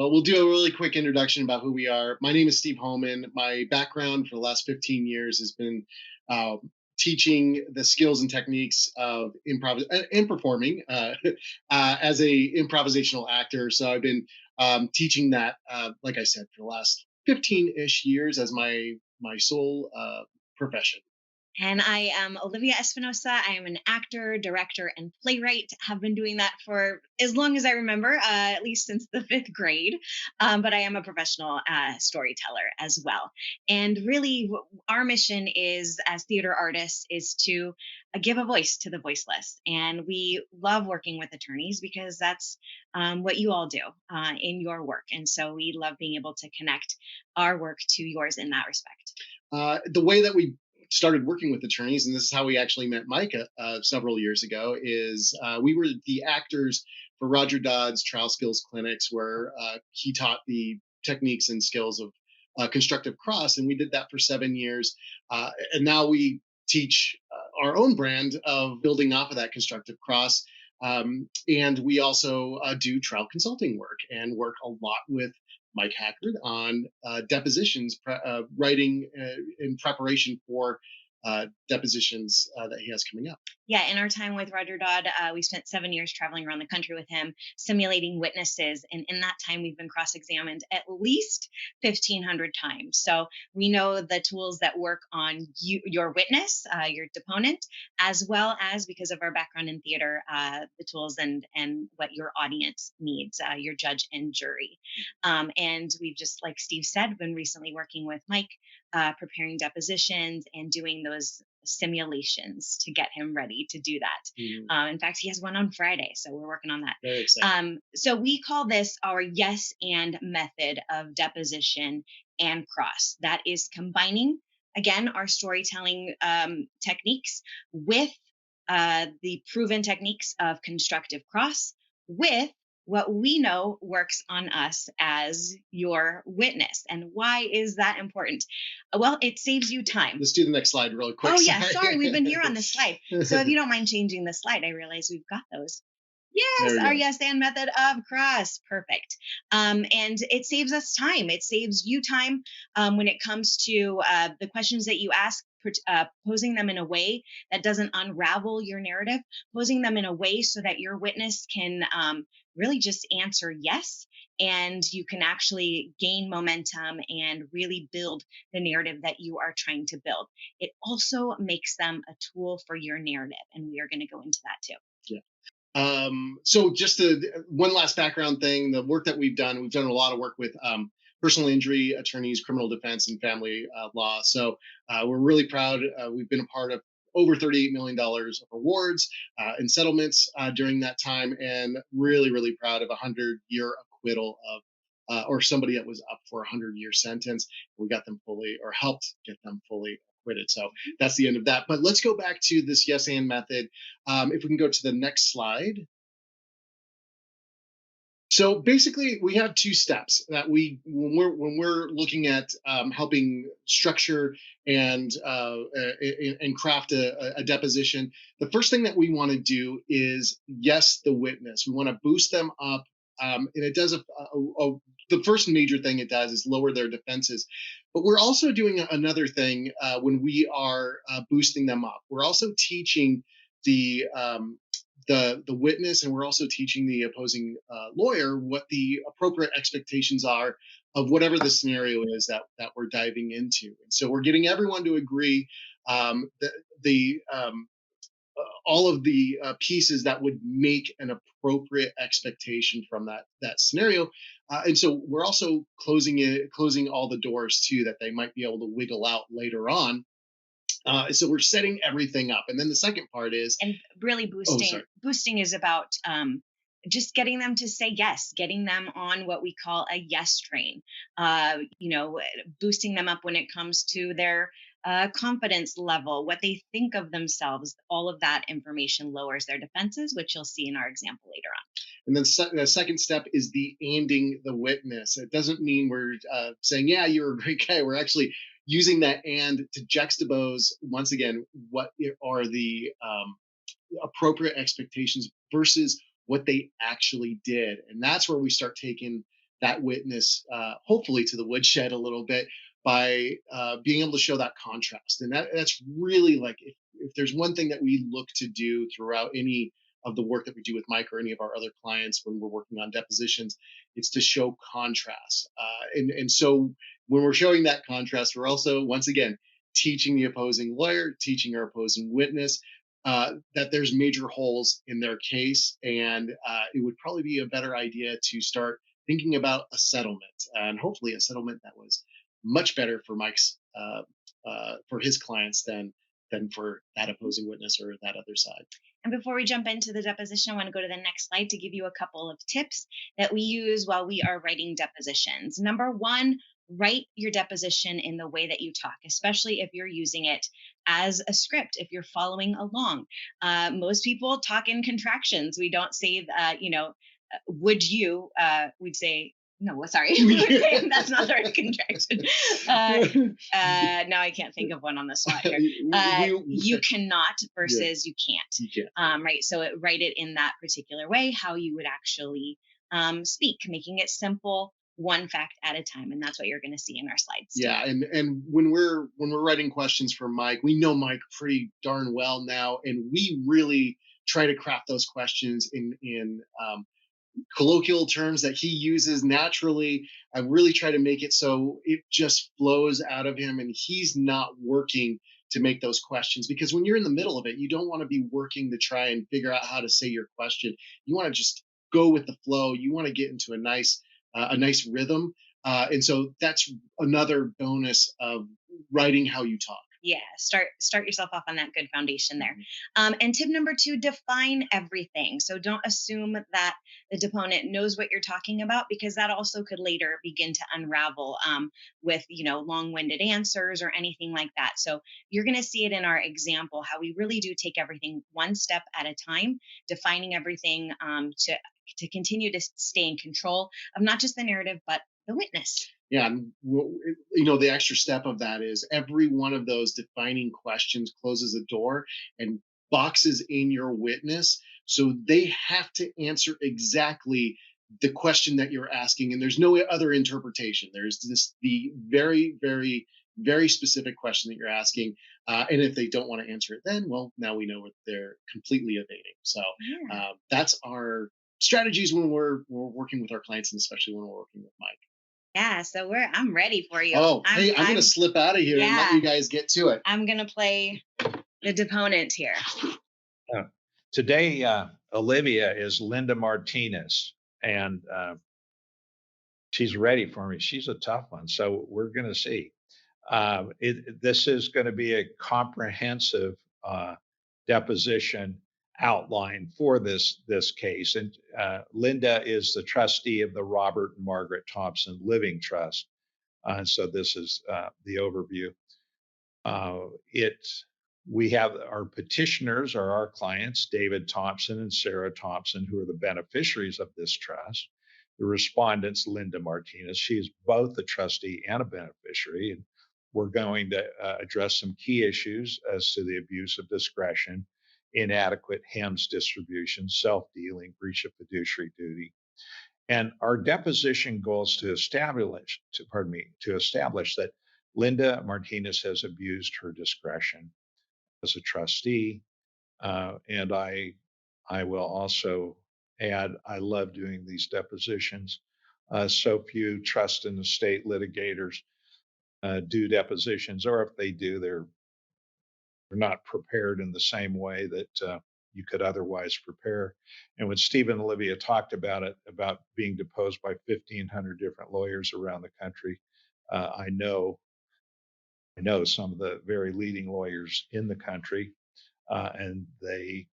Well, we'll do a really quick introduction about who we are. My name is Steve Holman. My background for the last 15 years has been uh, teaching the skills and techniques of improv and performing as a improvisational actor. So I've been teaching that, like I said, for the last 15-ish years as my sole profession. And I am Olivia Espinosa. I am an actor, director, and playwright. Have been doing that for as long as I remember, at least since the fifth grade. But I am a professional storyteller as well. And really, our mission is, as theater artists, is to give a voice to the voiceless. And we love working with attorneys because that's what you all do in your work. And so we love being able to connect our work to yours in that respect. The way that we started working with attorneys, and this is how we actually met Mike several years ago, is we were the actors for Roger Dodd's trial skills clinics, where he taught the techniques and skills of constructive cross, and we did that for 7 years. And now we teach our own brand of building off of that constructive cross. And we also do trial consulting work and work a lot with Mike Hackard on depositions, writing in preparation for depositions that he has coming up. Yeah, in our time with Roger Dodd, we spent 7 years traveling around the country with him, simulating witnesses. And in that time, we've been cross-examined at least 1,500 times. So we know the tools that work on your witness, your deponent, as well as, because of our background in theater, the tools and what your audience needs, your judge and jury. And we've just, like Steve said, been recently working with Mike, preparing depositions and doing those simulations to get him ready to do that. In fact, he has one on Friday, so we're working on that. Very exciting. So we call this our yes and method of deposition and cross. That is combining, again, our storytelling techniques with the proven techniques of constructive cross, with what we know works on us as your witness. And why is that important? Well, it saves you time. Let's do the next slide really quick. Oh, yeah. Sorry, we've been here on the slide. So if you don't mind changing the slide, I realize we've got those. Yes, our yes and method of cross. Perfect. And it saves us time. It saves you time when it comes to the questions that you ask, posing them in a way that doesn't unravel your narrative, posing them in a way so that your witness can really just answer yes, and you can actually gain momentum and really build the narrative that you are trying to build. It also makes them a tool for your narrative, and we are going to go into that too. Yeah. So just one last background thing, the work that we've done a lot of work with personal injury attorneys, criminal defense, and family law. So we're really proud. We've been a part of over $38 million of awards and settlements during that time, and really, really proud of a 100-year acquittal of or somebody that was up for a 100-year sentence. We got them fully, or helped get them fully acquitted. So that's the end of that. But let's go back to this yes and method. If we can go to the next slide. So basically, we have two steps that when we're looking at helping structure and craft a deposition. The first thing that we want to do is yes the witness. We want to boost them up, and it does the first major thing it does is lower their defenses. But we're also doing another thing when we are boosting them up. We're also teaching the witness, and we're also teaching the opposing lawyer what the appropriate expectations are of whatever the scenario is that we're diving into. And so we're getting everyone to agree all of the pieces that would make an appropriate expectation from that scenario. And so we're also closing all the doors too that they might be able to wiggle out later on. So we're setting everything up. And then the second part is, and really boosting is about just getting them to say yes, getting them on what we call a yes train, boosting them up when it comes to their confidence level, what they think of themselves. All of that information lowers their defenses, which you'll see in our example later on. And then the second step is the anding the witness. It doesn't mean we're saying, yeah, you're a great guy. We're actually using that and to juxtapose, once again, what are the appropriate expectations versus what they actually did. And that's where we start taking that witness, hopefully, to the woodshed a little bit by being able to show that contrast. And that's really like, if there's one thing that we look to do throughout any of the work that we do with Mike or any of our other clients when we're working on depositions, it's to show contrast. And so when we're showing that contrast, we're also, once again, teaching the opposing lawyer, teaching our opposing witness that there's major holes in their case, and it would probably be a better idea to start thinking about a settlement, and hopefully a settlement that was much better for Mike's for his clients than for that opposing witness or that other side. And before we jump into the deposition, I want to go to the next slide to give you a couple of tips that we use while we are writing depositions. Number one, write your deposition in the way that you talk, especially if you're using it as a script, if you're following along. Most people talk in contractions. We don't say, would you, we'd say, no, sorry, that's not the right contraction. Now I can't think of one on the spot here. You cannot versus you can't. Right. So write it in that particular way, how you would actually speak, making it simple, one fact at a time, and that's what you're going to see in our slides. Yeah, and when we're writing questions for Mike, we know Mike pretty darn well now, and we really try to craft those questions in colloquial terms that he uses naturally. I really try to make it so it just flows out of him, and he's not working to make those questions, because when you're in the middle of it, you don't want to be working to try and figure out how to say your question. You want to just go with the flow. You want to get into a nice rhythm. And so that's another bonus of writing how you talk. Yeah, start yourself off on that good foundation there. And tip number 2, define everything. So don't assume that the deponent knows what you're talking about, because that also could later begin to unravel with long-winded answers or anything like that. So you're going to see it in our example, how we really do take everything one step at a time, defining everything to continue to stay in control of not just the narrative, but the witness. Yeah, the extra step of that is every one of those defining questions closes a door and boxes in your witness, so they have to answer exactly the question that you're asking, and there's no other interpretation. There's the very, very, very specific question that you're asking, and if they don't want to answer it, then well, now we know what they're completely evading. So that's our strategies when we're working with our clients, and especially when we're working with Mike. Yeah, so I'm ready for you. Oh, I'm going to slip out of here and let you guys get to it. I'm going to play the deponent here. Today, Olivia is Linda Martinez, and she's ready for me. She's a tough one, so we're going to see. This is going to be a comprehensive deposition outline for this case. And Linda is the trustee of the Robert and Margaret Thompson Living Trust. So this is the overview. We have our petitioners are our clients, David Thompson and Sarah Thompson, who are the beneficiaries of this trust. The respondents, Linda Martinez. She is both a trustee and a beneficiary. And we're going to address some key issues as to the abuse of discretion, inadequate HEMS distribution, self-dealing, breach of fiduciary duty. And our deposition goal is to establish that Linda Martinez has abused her discretion as a trustee. And I will also add, I love doing these depositions. So few trust and estate litigators do depositions, or if they do, they're not prepared in the same way that you could otherwise prepare. And when Steve and Olivia talked about it, about being deposed by 1,500 different lawyers around the country, I know some of the very leading lawyers in the country, and they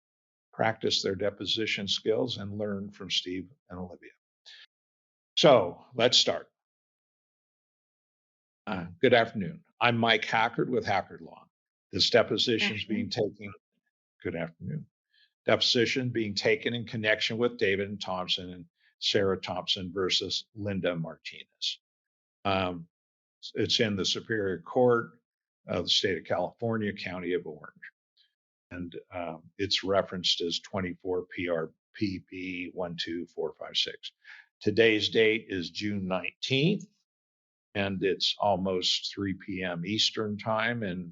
practice their deposition skills and learn from Steve and Olivia. So let's start. Good afternoon. I'm Mike Hackard with Hackard Law. This deposition is being taken. Good afternoon. Deposition being taken in connection with David Thompson and Sarah Thompson versus Linda Martinez. It's in the Superior Court of the State of California, County of Orange, and it's referenced as 24 PRPB 12456. Today's date is June 19th, and it's almost 3 p.m. Eastern time, and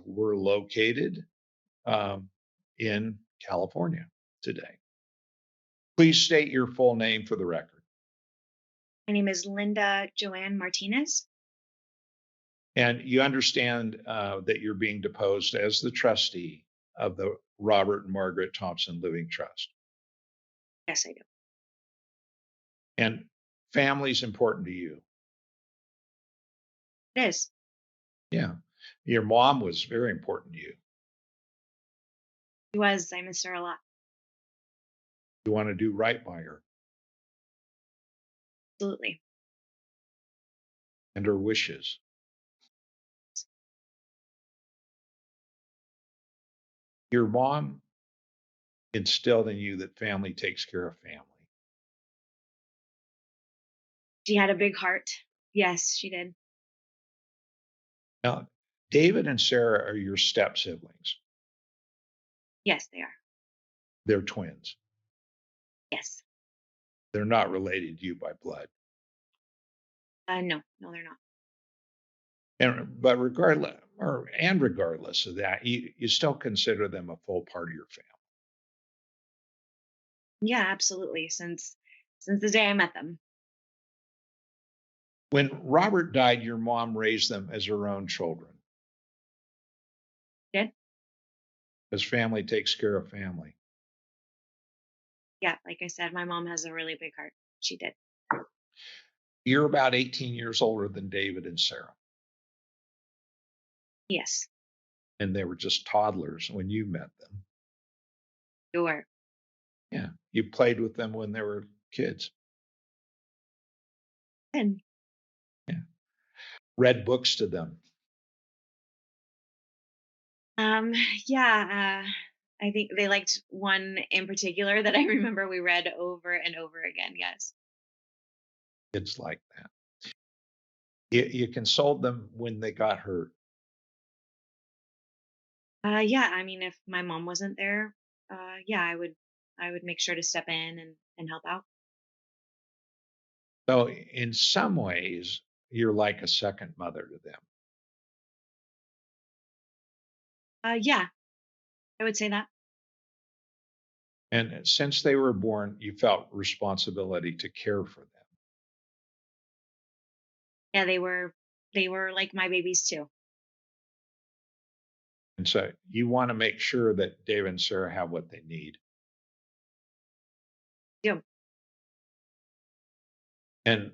we're located in California today. Please state your full name for the record. My name is Linda Joanne Martinez. And you understand that you're being deposed as the trustee of the Robert and Margaret Thompson Living Trust. Yes, I do. And family is important to you. It is. Yeah. Your mom was very important to you. She was. I miss her a lot. You want to do right by her Absolutely. and her wishes. Your mom instilled in you that family takes care of family. She had a big heart. Yes, she did. Now, David and Sarah are your step siblings. Yes, they are. They're twins. Yes. They're not related to you by blood. No, they're not. But regardless of that, you still consider them a full part of your family. Yeah, absolutely. Since the day I met them. When Robert died, your mom raised them as her own children. Did? Because family takes care of family. Yeah, like I said, my mom has a really big heart. She did. You're about 18 years older than David and Sarah. Yes. And they were just toddlers when you met them. Sure. Yeah. You played with them when they were kids. And yeah. Read books to them. Yeah, I think they liked one in particular that I remember we read over and over again. Yes. Kids like that. You consoled them when they got hurt. Yeah, I mean, if my mom wasn't there, yeah, I would make sure to step in and help out. So in some ways, you're like a second mother to them. Yeah, I would say that. And since they were born, you felt responsibility to care for them. Yeah, they were like my babies too. And so you want to make sure that David and Sarah have what they need. Yeah. And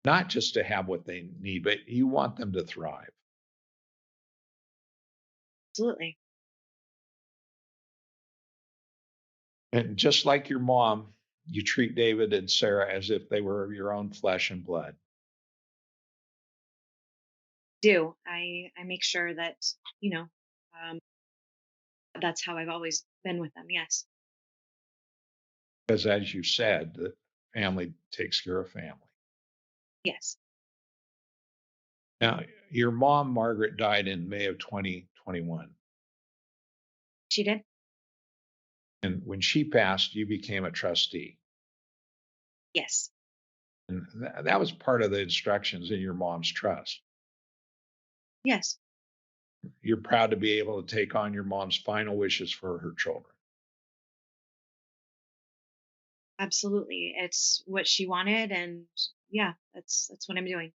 not just to have what they need, but you want them to thrive. Absolutely. And just like your mom, you treat David and Sarah as if they were your own flesh and blood. Do I make sure that, um, that's how I've always been with them. Yes. Because as you said, the family takes care of family. Yes. Now, your mom, Margaret, died in May of 2021. She did. And when she passed, you became a trustee. Yes. And that was part of the instructions in your mom's trust. Yes. You're proud to be able to take on your mom's final wishes for her children. Absolutely. It's what she wanted, and yeah, that's what I'm doing.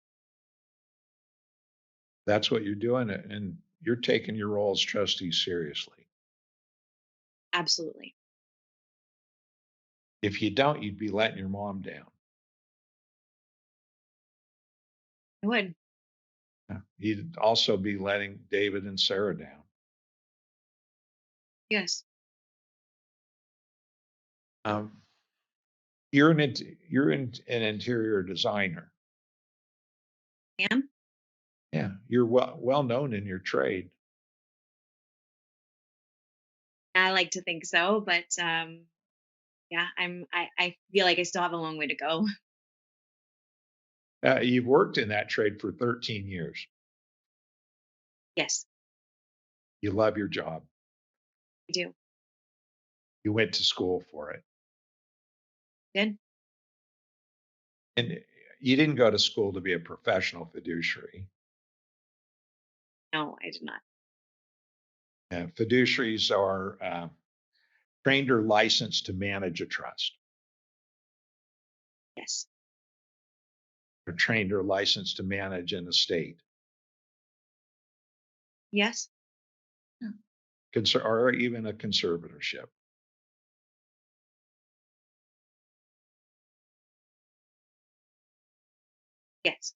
That's what you're doing, and you're taking your role as trustee seriously. Absolutely. If you don't, you'd be letting your mom down. I would. You'd also be letting David and Sarah down. Yes. You're an interior designer. I am. Yeah, you're well known in your trade. I like to think so, but yeah, I feel like I still have a long way to go. You've worked in that trade for 13 years. Yes, You love your job. I do. You went to school for it. Did? And you didn't go to school to be a professional fiduciary. No, I did not. Fiduciaries are trained or licensed to manage a trust. Yes. They're trained or licensed to manage an estate, Yes. or even a conservatorship. Yes.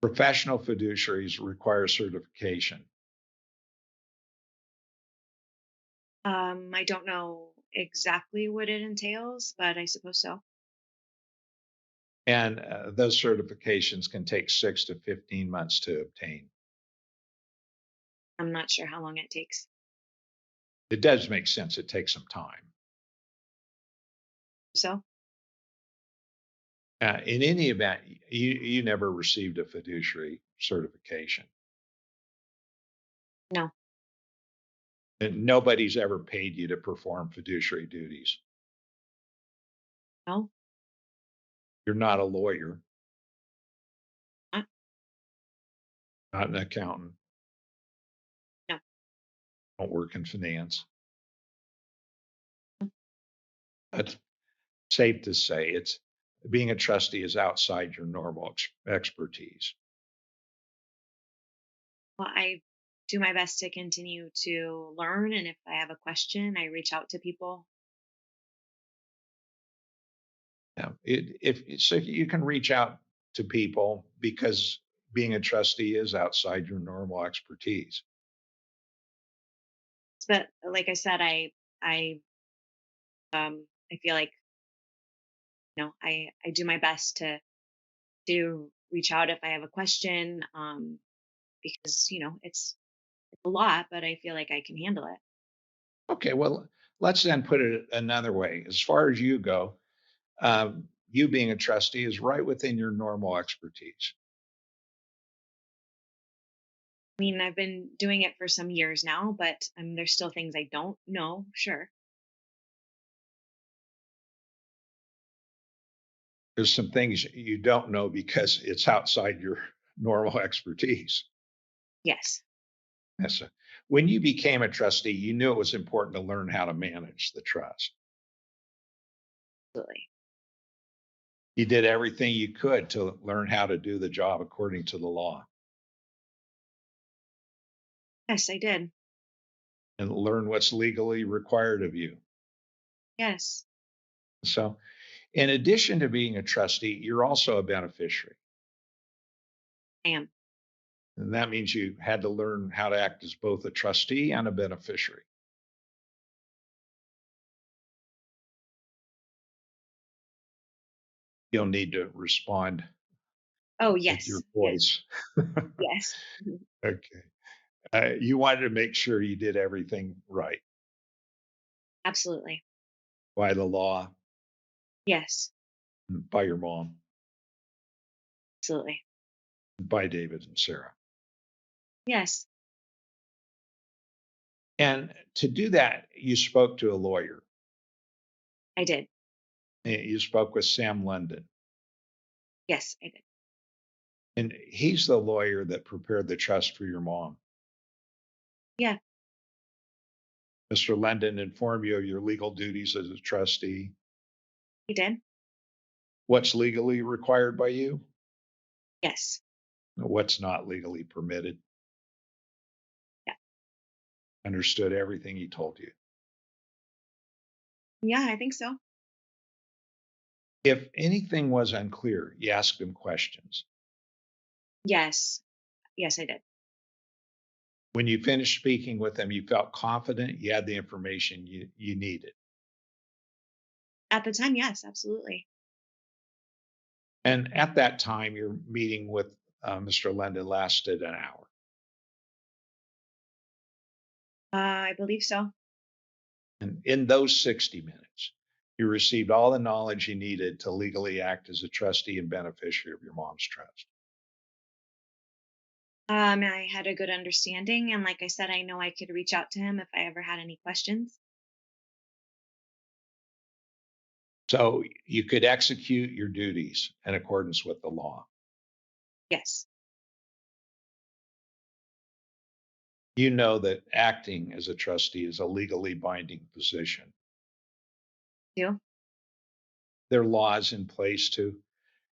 Professional fiduciaries require certification. I don't know exactly what it entails, but I suppose so. And those certifications can take 6 to 15 months to obtain. I'm not sure how long it takes. It does make sense. It takes some time. So, In any event, you never received a fiduciary certification. no, And nobody's ever paid you to perform fiduciary duties. no, You're not a lawyer, not, not an accountant, no. don't work in finance. That's safe to say. It's being a trustee is outside your normal expertise. Well, I do my best to continue to learn, and if I have a question, I reach out to people. If so, you can reach out to people because being a trustee is outside your normal expertise. But like I said, I feel like I do my best to reach out if I have a question, because it's a lot, but I feel like I can handle it. Okay, well, let's then put it another way. As far as you go, you being a trustee is right within your normal expertise. I mean, I've been doing it for some years now, but there's still things I don't know. Sure. There's some things you don't know because it's outside your normal expertise. Yes, Yes. When you became a trustee, you knew it was important to learn how to manage the trust. absolutely. You did everything you could to learn how to do the job according to the law Yes, I did. and learn what's legally required of you. Yes, So, in addition to being a trustee, you're also a beneficiary. I am. And that means you had to learn how to act as both a trustee and a beneficiary. You'll need to respond Oh, with your yes, yes, voice. yes. Mhm. Okay. You wanted to make sure you did everything right Absolutely. by the law, Yes, by your mom, absolutely. by David and Sarah. Yes, And to do that, you spoke to a lawyer. I did. You spoke with Sam London. Yes, I did. And he's the lawyer that prepared the trust for your mom. Yeah, Mr. London informed you of your legal duties as a trustee, he did. what's legally required by you, Yes. what's not legally permitted. Yeah. Understood everything he told you. Yeah, I think so. If anything was unclear, you asked him questions. Yes. Yes, I did. When you finished speaking with him, you felt confident you had the information you needed. At the time, yes, absolutely. And at that time, your meeting with Mr. London lasted an hour. I believe so. And in those 60 minutes, you received all the knowledge you needed to legally act as a trustee and beneficiary of your mom's trust. I had a good understanding, and like I said, I know I could reach out to him if I ever had any questions. So you could execute your duties in accordance with the law. Yes. You know that acting as a trustee is a legally binding position. Do. There are laws in place to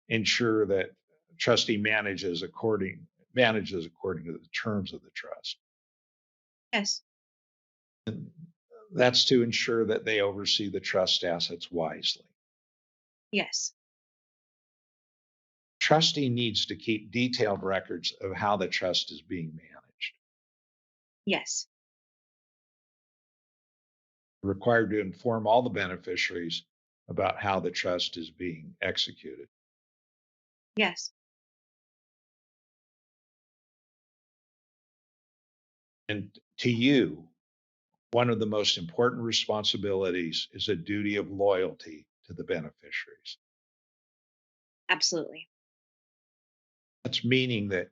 ensure that trustee manages according to the terms of the trust. Yes. And that's to ensure that they oversee the trust assets wisely. Yes. Trustee needs to keep detailed records of how the trust is being managed. Yes. Required to inform all the beneficiaries about how the trust is being executed. Yes. And to you, one of the most important responsibilities is a duty of loyalty to the beneficiaries. Absolutely. That's meaning that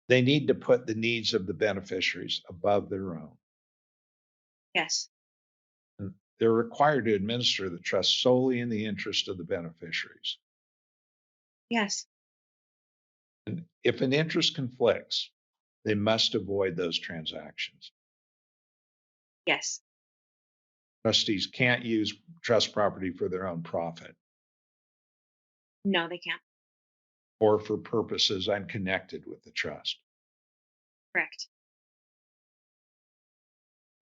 they need to put the needs of the beneficiaries above their own. Yes. And they're required to administer the trust solely in the interest of the beneficiaries. Yes. And if an interest conflicts, they must avoid those transactions. Yes. Trustees can't use trust property for their own profit No, they can't. or for purposes unconnected with the trust. Correct.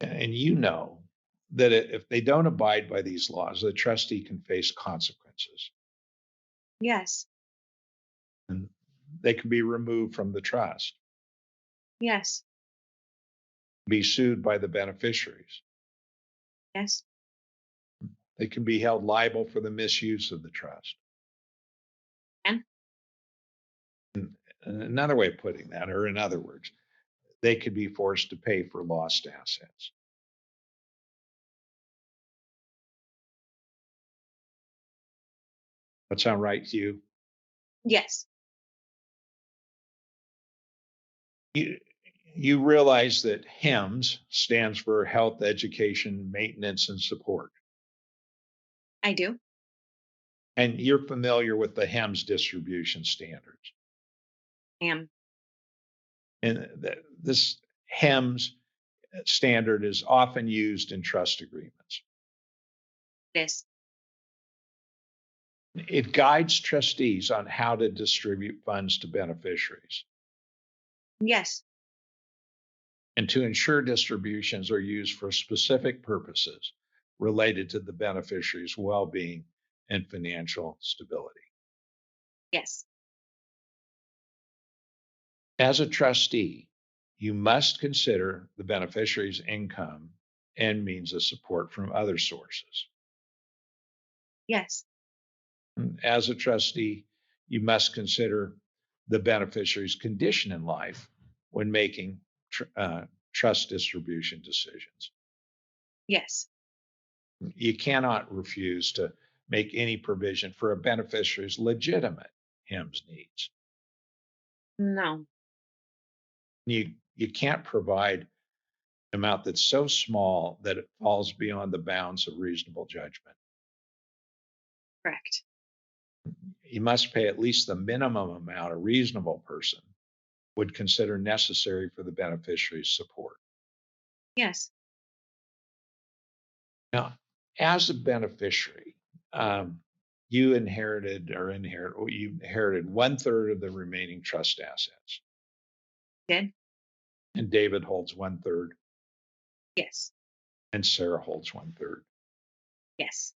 And you know that if they don't abide by these laws, the trustee can face consequences Yes. and they can be removed from the trust, Yes. be sued by the beneficiaries. Yes. They can be held liable for the misuse of the trust. And And another way of putting that, or in other words, they could be forced to pay for lost assets. That sound right to you? yes. You, you realize that HEMS stands for Health, Education, Maintenance, and Support. I do. And you're familiar with the HEMS distribution standards. I am. And this HEMS standard is often used in trust agreements. It is. It guides trustees on how to distribute funds to beneficiaries Yes. and to ensure distributions are used for specific purposes related to the beneficiary's well-being and financial stability. Yes. As a trustee, you must consider the beneficiary's income and means of support from other sources. Yes. As a trustee, you must consider the beneficiary's condition in life when making trust distribution decisions. Yes. You cannot refuse to make any provision for a beneficiary's legitimate HEMS needs. No. You can't provide an amount that's so small that it falls beyond the bounds of reasonable judgment. Correct. You must pay at least the minimum amount a reasonable person would consider necessary for the beneficiary's support. Yes. Now, as a beneficiary, you inherited 1/3 of the remaining trust assets, Did. and David holds 1/3, Yes. and Sarah holds 1/3. Yes.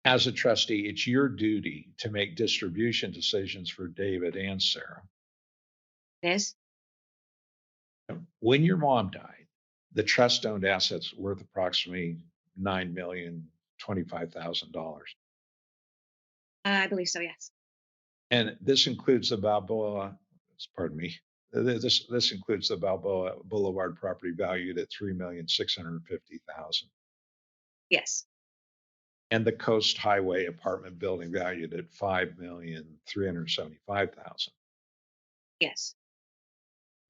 As a trustee, it's your duty to make distribution decisions for David and Sarah. It is. When your mom died, the trust owned assets worth approximately $9,025,000. I believe so. Yes. And this includes the Balboa, pardon me, this includes the Balboa Boulevard property valued at $3,650,000 Yes. and the Coast Highway apartment building valued at $5,375,000. Yes.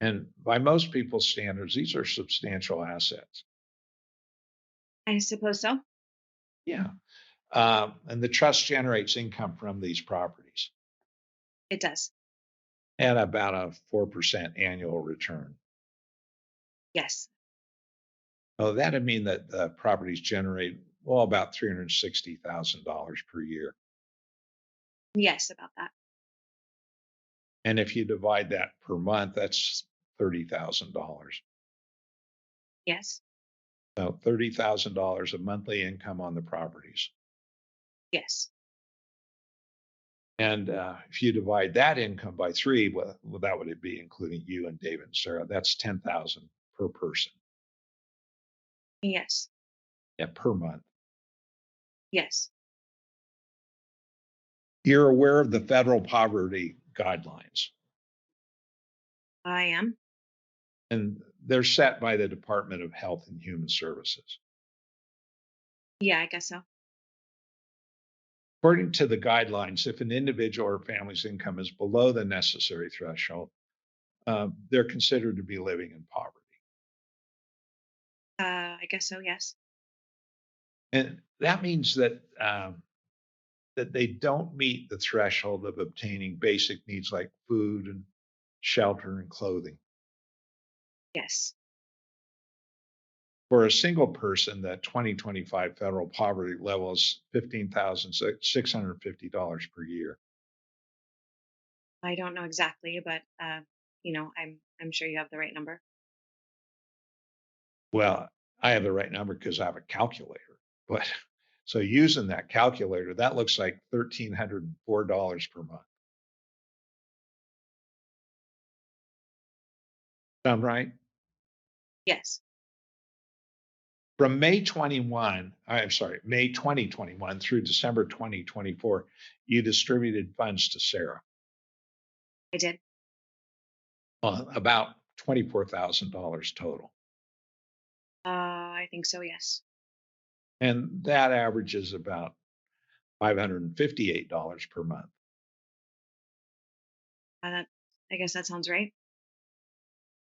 And by most people's standards, these are substantial assets. I suppose so. Yeah. And the trust generates income from these properties It does. at about a 4% annual return. Yes. Oh, that'd mean that the properties generate, well, about $360,000 per year. Yes, about that. And if you divide that per month, that's $30,000. Yes. So $30,000 of monthly income on the properties. Yes. And if you divide that income by three, well, that would be including you and David and Sarah. That's 10,000 per person. Yes. Yeah, per month. Yes. You're aware of the federal poverty guidelines, I am. and they're set by the Department of Health and Human Services. Yeah, I guess so. According to the guidelines, if an individual or family's income is below the necessary threshold, they're considered to be living in poverty. I guess so. Yes. And that means that that they don't meet the threshold of obtaining basic needs like food and shelter and clothing. Yes. For a single person, the 2025 federal poverty level is $15,650 per year. I don't know exactly, but I'm sure you have the right number. Well, I have the right number because I have a calculator. But so using that calculator, that looks like $1,304 per month. Sound right? Yes. From May 2021 through December 2024, you distributed funds to Sarah, I did. about $24,000 total. I think so. Yes. And that averages about $558 per month. That I guess that sounds right.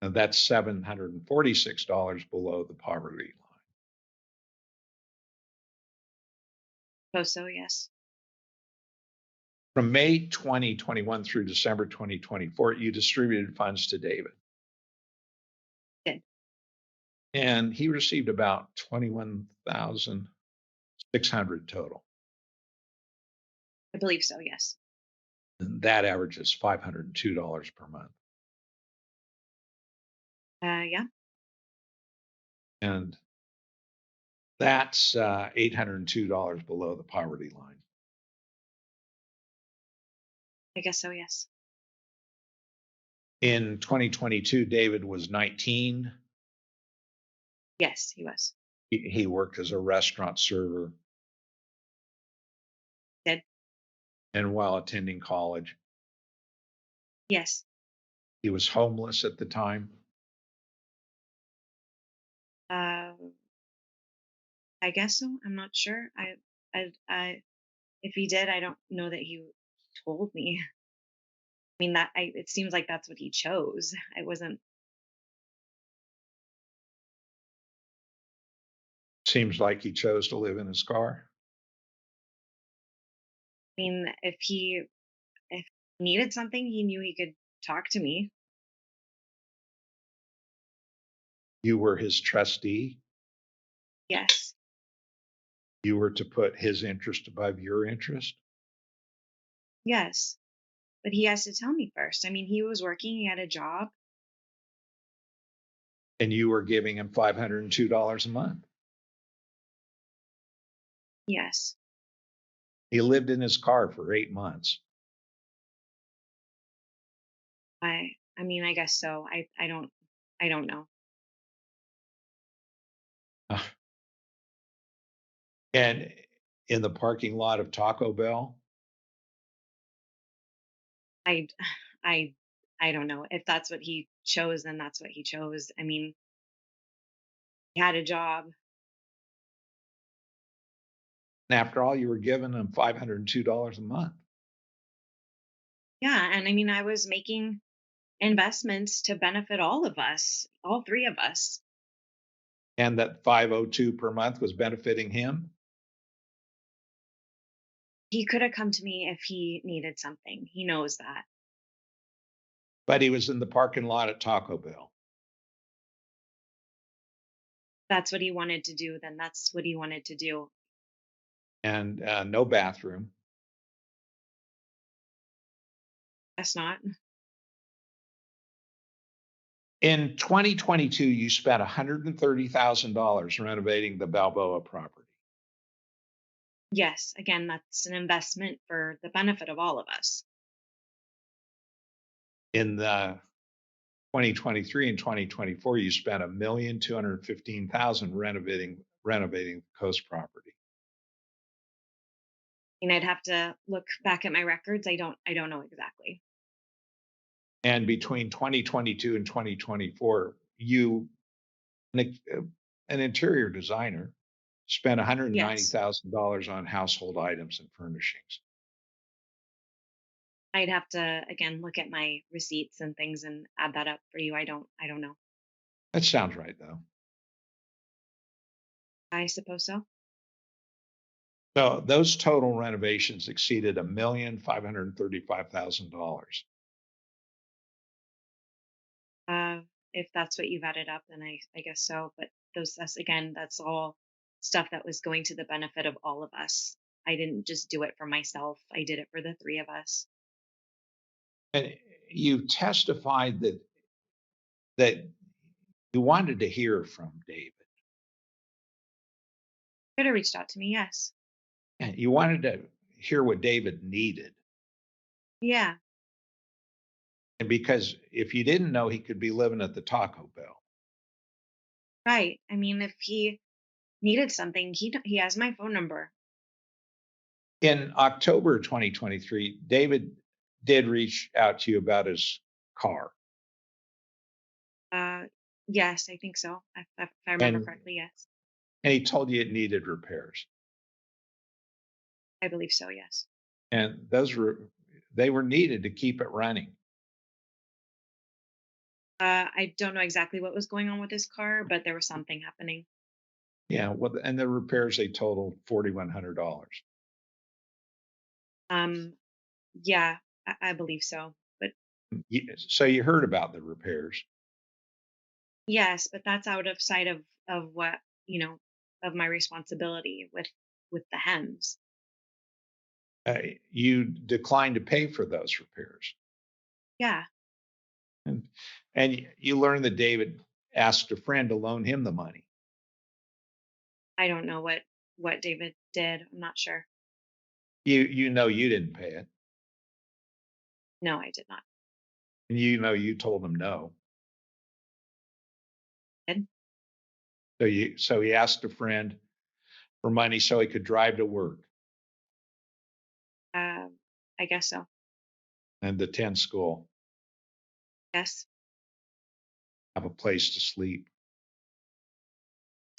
And that's $746 below the poverty line. Suppose so. Yes. From May 2021 through December 2024, you distributed funds to David. Did. And he received about 21,600 total. I believe so. Yes. And that averages $502 per month. Yeah. And that's $802 below the poverty line. I guess so. Yes. In 2022, David was 19. Yes, he was. He worked as a restaurant server. Did. And while attending college, Yes. he was homeless at the time. I guess so. I'm not sure. If he did, I don't know that he told me. I mean, it seems like that's what he chose. I wasn't. Seems like he chose to live in his car. I mean, if he needed something, he knew he could talk to me. You were his trustee. Yes. You were to put his interest above your interest. Yes. But he has to tell me first. I mean, he was working, he had a job. And you were giving him $502 a month. Yes. He lived in his car for 8 months. I mean, I guess so. I don't know. And in the parking lot of Taco Bell, I I don't know. If that's what he chose, then that's what he chose. I mean, he had a job. and after all, you were giving him $502 a month. Yeah, and I mean, I was making investments to benefit all of us, all three of us. And that 502 per month was benefiting him. He could have come to me if he needed something. He knows that. But he was in the parking lot at Taco Bell. That's what he wanted to do. Then that's what he wanted to do. And no bathroom. That's not. In 2022, you spent $130,000 renovating the Balboa property. Yes. Again, that's an investment for the benefit of all of us. In the 2023 and 2024, you spent $1,215,000 renovating Coast property. And I'd have to look back at my records. I don't know exactly. And between 2022 and 2024, you, an interior designer, spent $190,000 on household items and furnishings. I'd have to again look at my receipts and things and add that up for you. I don't know. That sounds right, though. I suppose so. So those total renovations exceeded $1,535,000. If that's what you've added up, then I guess so. But that's all stuff that was going to the benefit of all of us. I didn't just do it for myself. I did it for the three of us. And you testified that you wanted to hear from David. Could have reached out to me, yes. And you wanted to hear what David needed. Yeah. And because if you didn't know, he could be living at the Taco Bell. Right. I mean, if he needed something, he has my phone number. In October 2023, David did reach out to you about his car. Yes, I think so. If I remember correctly, yes. And he told you it needed repairs. I believe so, yes. And they were needed to keep it running. I don't know exactly what was going on with his car, but there was something happening. Yeah, well, and the repairs, they totaled $4,100. Yeah, I believe so. But so you heard about the repairs. Yes, but that's out of sight of what, of my responsibility with the hems. You declined to pay for those repairs. Yeah. And you learned that David asked a friend to loan him the money. I don't know what David did. I'm not sure. You know you didn't pay it. No, I did not. And you told him no. I did. So he asked a friend for money so he could drive to work. I guess so. And attend school. Yes. Have a place to sleep.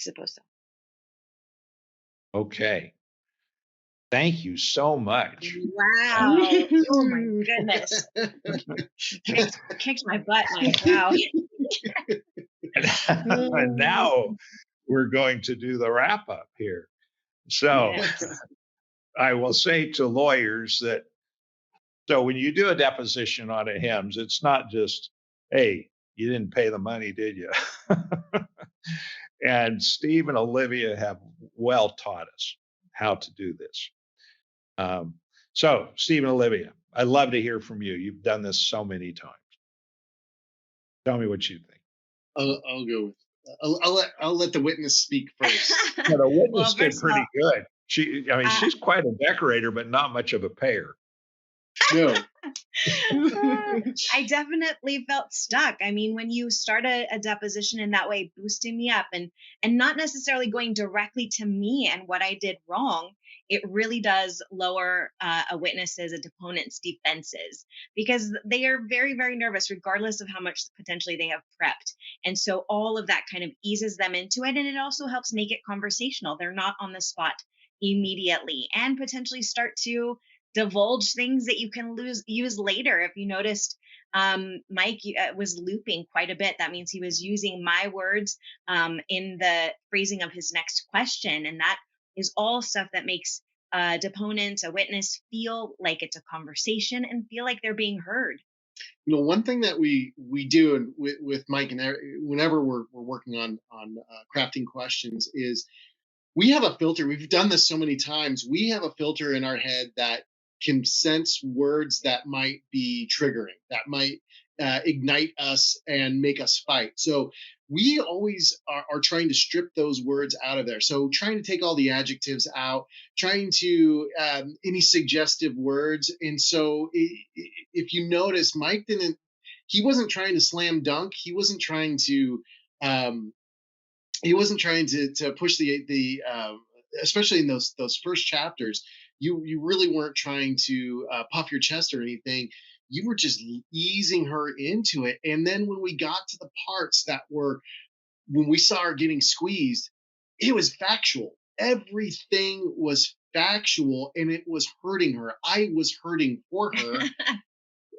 I suppose so. Okay. Thank you so much. Wow. Oh my goodness. Kicked my butt, Mike. Wow. And now we're going to do the wrap up here. So yes. I will say to lawyers that, so when you do a deposition on a HEMS, it's not just, hey, you didn't pay the money, did you? And Steve and Olivia have well taught us how to do this. So Steve and Olivia, I'd love to hear from you. You've done this so many times. Tell me what you think. I'll go with. I'll let the witness speak first. Yeah, the witness did pretty good. She's quite a decorator, but not much of a payer. No. I definitely felt stuck. I mean, when you start a deposition in that way, boosting me up and not necessarily going directly to me and what I did wrong, it really does lower a witness's, a deponent's defenses, because they are very, very nervous, regardless of how much potentially they have prepped. And so all of that kind of eases them into it. And it also helps make it conversational. They're not on the spot immediately and potentially start to divulge things that you can use later. If you noticed, Mike was looping quite a bit. That means he was using my words in the phrasing of his next question. And that is all stuff that makes a deponent, a witness feel like it's a conversation and feel like they're being heard. One thing that we do, and with Mike, and whenever we're working on crafting questions, is we have a filter. We've done this so many times. We have a filter in our head that can sense words that might be triggering, that might ignite us and make us fight. So we always are trying to strip those words out of there. So trying to take all the adjectives out, trying to any suggestive words. And so if you notice, Mike he wasn't trying to slam dunk. He wasn't trying to push the especially in those first chapters. You really weren't trying to puff your chest or anything. You were just easing her into it. And then when we got to the parts that were, when we saw her getting squeezed, it was factual. Everything was factual, and it was hurting her. I was hurting for her.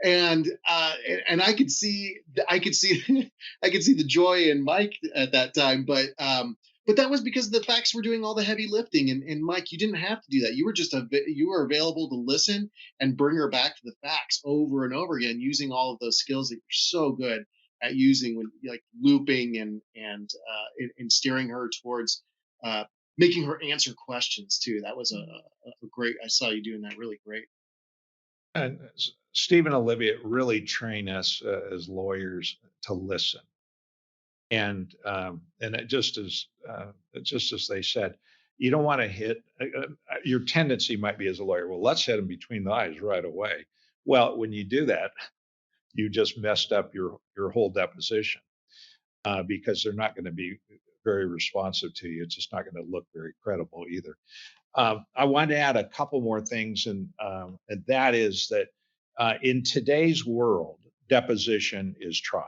And I could see the joy in Mike at that time, but that was because the facts were doing all the heavy lifting. And Mike, you didn't have to do that. You were available to listen and bring her back to the facts over and over again, using all of those skills that you're so good at using, when like looping and steering her towards making her answer questions too. That was a great. I saw you doing that really great. And Steve and Olivia really train us as lawyers to listen. And it just as they said, you don't want to hit. Your tendency might be as a lawyer, well, let's hit them between the eyes right away. Well, when you do that, you just messed up your whole deposition because they're not going to be very responsive to you. It's just not going to look very credible either. I want to add a couple more things, and that is that in today's world, deposition is trial.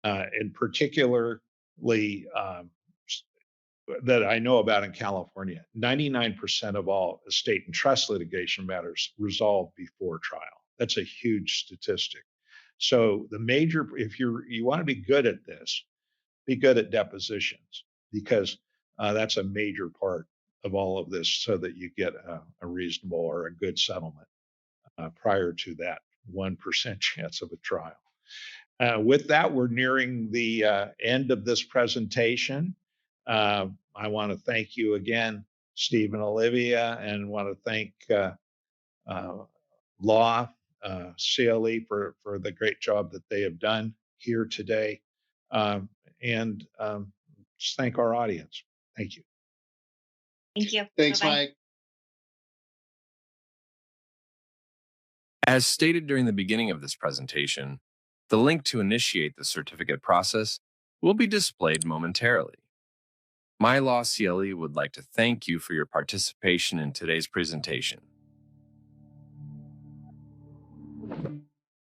And particularly that I know about in California, 99% of all estate and trust litigation matters resolve before trial. That's a huge statistic. So if you want to be good at this, be good at depositions, because that's a major part of all of this, so that you get a reasonable or a good settlement prior to that 1% chance of a trial. With that, we're nearing the end of this presentation. I want to thank you again, Steve and Olivia, and want to thank Law CLE for the great job that they have done here today, and just thank our audience. Thank you. Thank you. Thanks, Bye-bye. Mike. As stated during the beginning of this presentation, the link to initiate the certificate process will be displayed momentarily. My Law CLE would like to thank you for your participation in today's presentation.